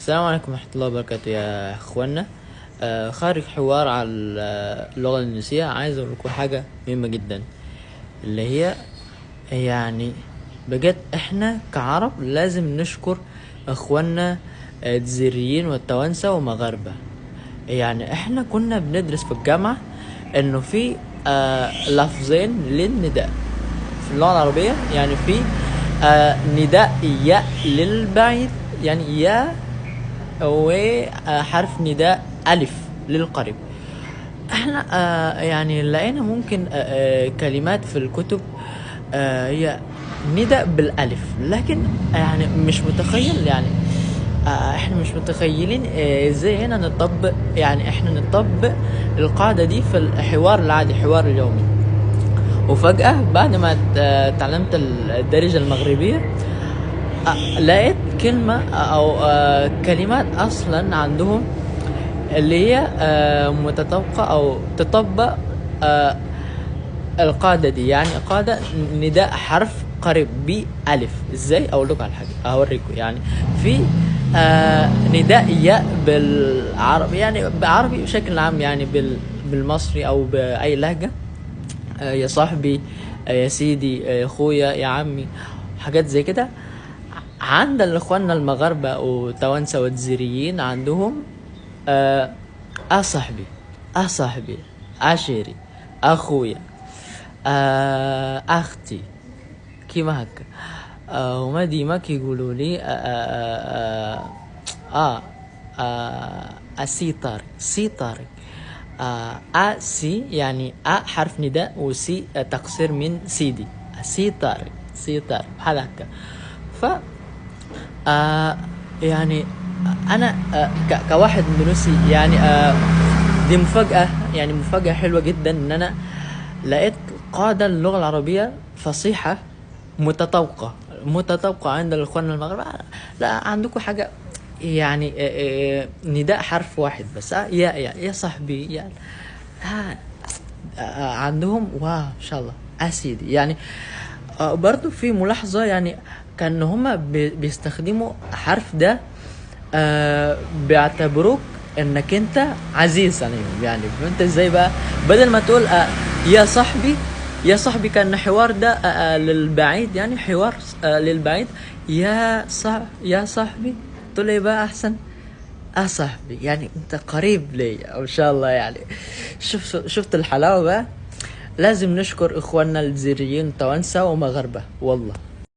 السلام عليكم ورحمة الله وبركاته يا اخوانا. خارج حوار على اللغة الإندونيسية، عايز اقول لكم حاجة مهمة جدا، اللي هي يعني بجد احنا كعرب لازم نشكر اخوانا الجزائريين والتوانسة ومغاربة. يعني احنا كنا بندرس في الجامعة انه في لفظين للنداء في اللغة العربية. يعني في نداء ياء للبعيد، يعني يا، وحرف نداء ألف للقريب. احنا يعني لقينا ممكن كلمات في الكتب هي نداء بالألف، لكن يعني مش متخيل، يعني احنا مش متخيلين ازاي هنا نطبق، يعني احنا نطبق القاعدة دي في الحوار العادي، حوار اليومي. وفجأة بعد ما تعلمت الدارجة المغربية لقيت كلمة أو كلمات أصلا عندهم اللي هي متطابقة أو تطبق القاعدة دي. يعني قاعدة نداء حرف قريب بألف. ازاي؟ أقول لكم على حاجة، أوريكم. يعني في نداء ياء بالعربي، يعني بعربي بشكل عام، يعني بالمصري أو بأي لهجة. يا صاحبي، يا سيدي، يا اخويا، يا عمي، حاجات زي كده. عند اخواننا المغاربه وتوانسه والجزائريين عندهم صاحبي، صاحبي، عشيري، اخويا، اختي، كيما هكا. هما ديما كيقولوا لي سي طارق، سي طارق. سي يعني حرف نداء، وسي تقصير من سيدي. سي طارق، سي طارق، بحال هكا. ف يعني انا كواحد اندونيسي، يعني دي مفاجأة، يعني مفاجأة حلوة جدا ان انا لقيت قاعدة اللغة العربية فصيحة متطابقة عند الاخوان المغرب. لا عندكم حاجة، يعني نداء حرف واحد بس. يا صاحبي، يا ها. عندهم واو ان شاء الله اسيدي. يعني برضو في ملاحظة، يعني كان هما بيستخدموا حرف ده بيعتبروك انك انت عزيز عليهم. يعني فانت ازاي بقى بدل ما تقول يا صاحبي، يا صاحبي، كان حوار ده للبعيد، يعني حوار للبعيد. يا صاحبي، تقول ايه بقى احسن؟ صاحبي، يعني انت قريب لي ان شاء الله. يعني شفت الحلاوة بقى. لازم نشكر اخواننا الجزائريين توانسة ومغاربة والله.